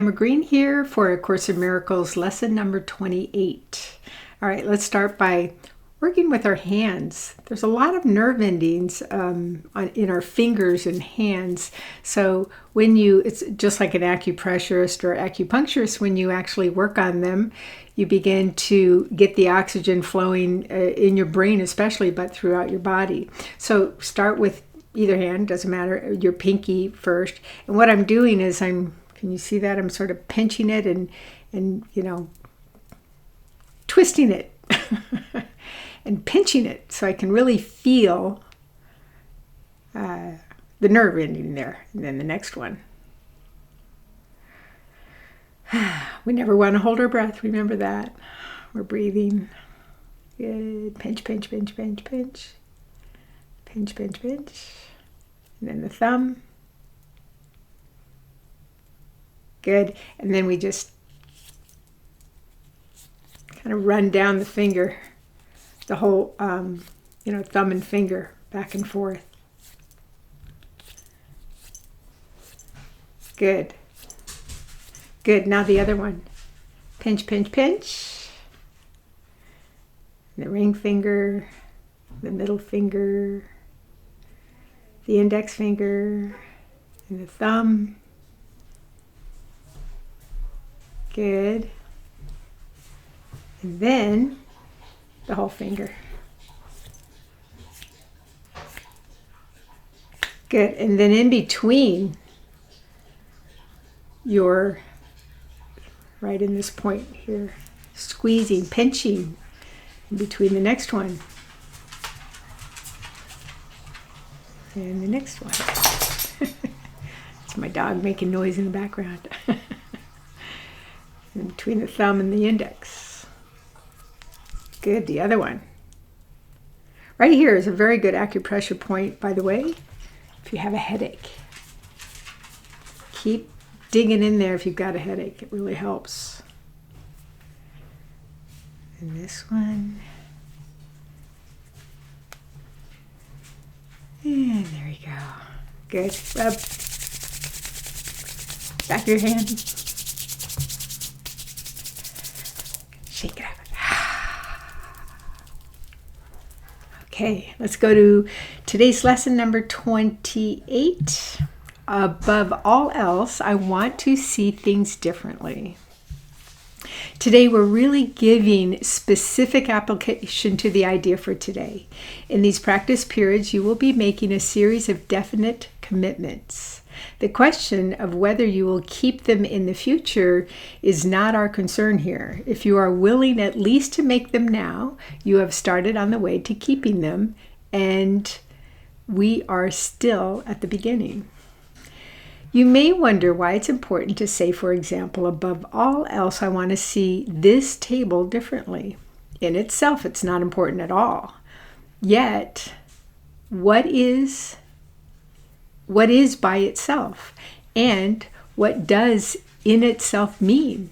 Tamara Green here for A Course in Miracles, lesson number 28. All right, let's start by working with our hands. There's a lot of nerve endings in our fingers and hands. So it's just like an acupressurist or acupuncturist, when you actually work on them, you begin to get the oxygen flowing in your brain especially, but throughout your body. So start with either hand, doesn't matter, your pinky first. And what I'm doing is can you see that? I'm sort of pinching it and twisting it and pinching it so I can really feel the nerve ending there. And then the next one. We never want to hold our breath. Remember that. We're breathing. Good. Pinch, pinch, pinch, pinch, pinch. Pinch, pinch, pinch. And then the thumb. Good. And then we just kind of run down the finger, the whole, thumb and finger back and forth. Good. Good. Now the other one. Pinch, pinch, pinch. The ring finger, the middle finger, the index finger, and the thumb. Good. And then the whole finger. Good. And then in between right in this point here, squeezing, pinching in between the next one and the next one. It's my dog making noise in the background. In between the thumb and the index. Good, the other one. Right here is a very good acupressure point, by the way, if you have a headache. Keep digging in there if you've got a headache. It really helps. And this one. And there you go. Good. Rub. Back of your hand. Shake it out. Okay, let's go to today's lesson number 28. Above all else, I want to see things differently. Today, we're really giving specific application to the idea for today. In these practice periods, you will be making a series of definite commitments. The question of whether you will keep them in the future is not our concern here. If you are willing at least to make them now, you have started on the way to keeping them, and we are still at the beginning. You may wonder why it's important to say, for example, above all else, I want to see this table differently. In itself, it's not important at all. Yet, what is by itself, and what does in itself mean?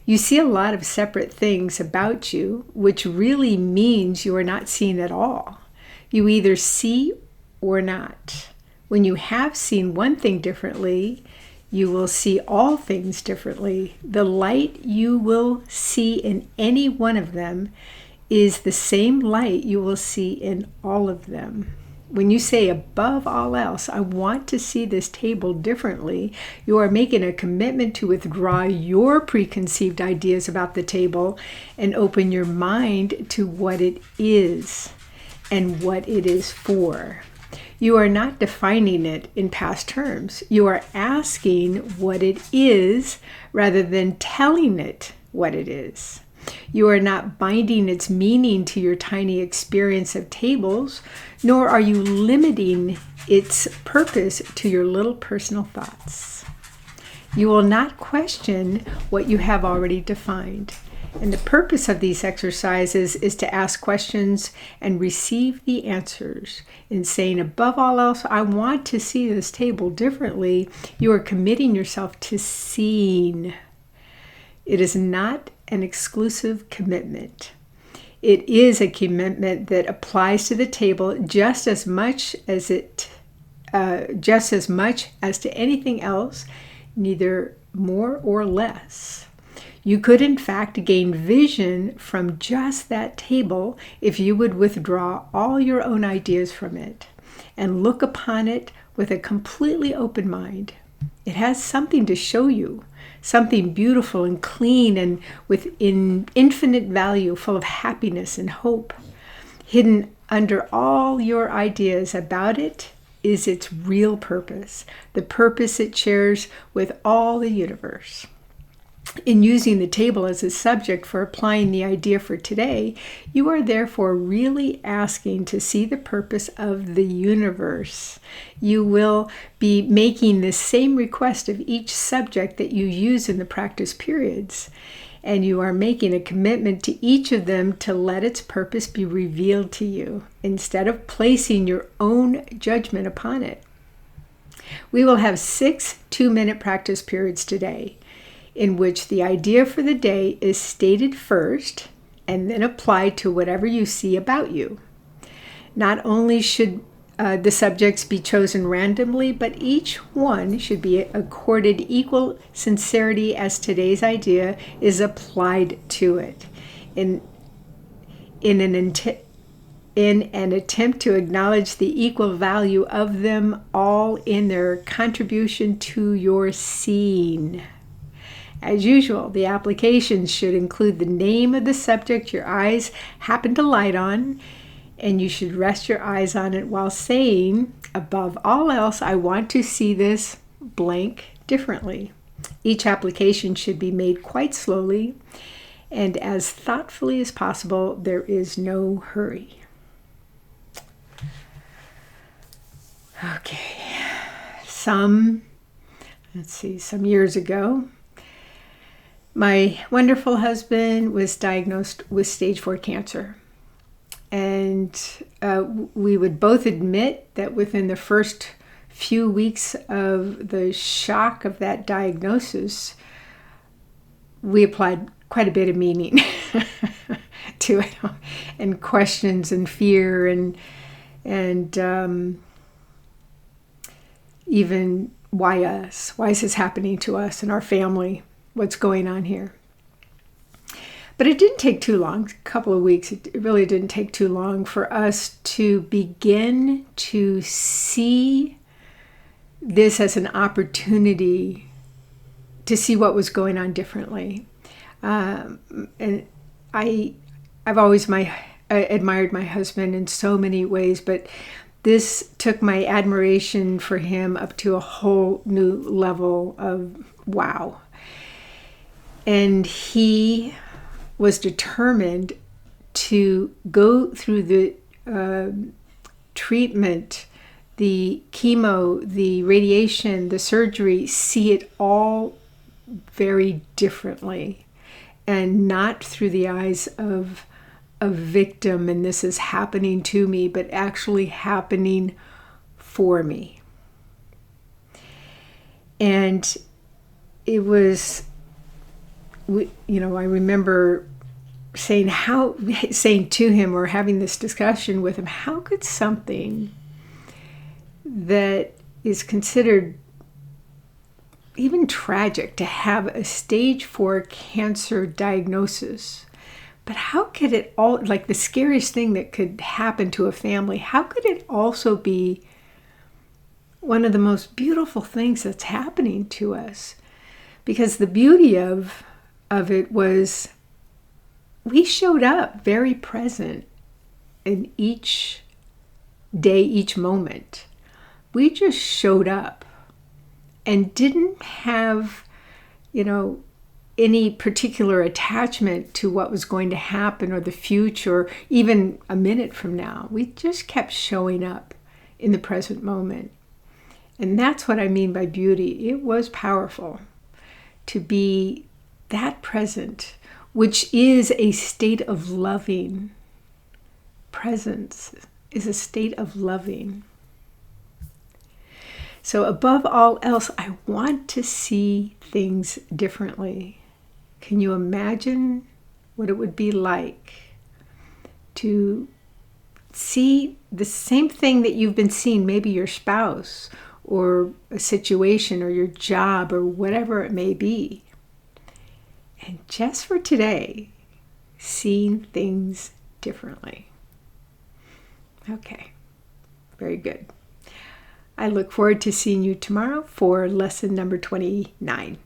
You see a lot of separate things about you, which really means you are not seen at all. You either see or not. When you have seen one thing differently, you will see all things differently. The light you will see in any one of them is the same light you will see in all of them. When you say above all else, I want to see this table differently, you are making a commitment to withdraw your preconceived ideas about the table and open your mind to what it is and what it is for. You are not defining it in past terms. You are asking what it is rather than telling it what it is. You are not binding its meaning to your tiny experience of tables, nor are you limiting its purpose to your little personal thoughts. You will not question what you have already defined. And the purpose of these exercises is to ask questions and receive the answers. In saying, above all else, I want to see this table differently, you are committing yourself to seeing. It is not an exclusive commitment. It is a commitment that applies to the table just as much as to anything else, neither more or less. You could, in fact, gain vision from just that table if you would withdraw all your own ideas from it and look upon it with a completely open mind. It has something to show you, something beautiful and clean and with infinite value, full of happiness and hope. Hidden under all your ideas about it is its real purpose, the purpose it shares with all the universe. In using the table as a subject for applying the idea for today, you are therefore really asking to see the purpose of the universe. You will be making the same request of each subject that you use in the practice periods, and you are making a commitment to each of them to let its purpose be revealed to you, instead of placing your own judgment upon it. We will have 6 2-minute practice periods today, in which the idea for the day is stated first and then applied to whatever you see about you. Not only should the subjects be chosen randomly, but each one should be accorded equal sincerity as today's idea is applied to it, in an attempt to acknowledge the equal value of them all in their contribution to your seeing. As usual, the applications should include the name of the subject your eyes happen to light on, and you should rest your eyes on it while saying, above all else, I want to see this blank differently. Each application should be made quite slowly and as thoughtfully as possible. There is no hurry. Okay, some years ago, my wonderful husband was diagnosed with stage 4 cancer. And we would both admit that within the first few weeks of the shock of that diagnosis, we applied quite a bit of meaning to it, and questions and fear and even why us? Why is this happening to us and our family? What's going on here? But it didn't take too long, a couple of weeks. It really didn't take too long for us to begin to see this as an opportunity to see what was going on differently. And I've always admired my husband in so many ways, but this took my admiration for him up to a whole new level of wow. And he was determined to go through the treatment, the chemo, the radiation, the surgery, see it all very differently, and not through the eyes of a victim and this is happening to me, but actually happening for me. And it was, I remember saying to him, or having this discussion with him, how could something that is considered even tragic, to have a stage 4 cancer diagnosis, but how could it all, like the scariest thing that could happen to a family, how could it also be one of the most beautiful things that's happening to us? Because the beauty of it was we showed up very present in each day, each moment. We just showed up and didn't have, any particular attachment to what was going to happen or the future, even a minute from now. We just kept showing up in the present moment. And that's what I mean by beauty. It was powerful to be that present, which is a state of loving. Presence is a state of loving. So above all else, I want to see things differently. Can you imagine what it would be like to see the same thing that you've been seeing, maybe your spouse or a situation or your job or whatever it may be. And just for today, seeing things differently. Okay, very good. I look forward to seeing you tomorrow for lesson number 29.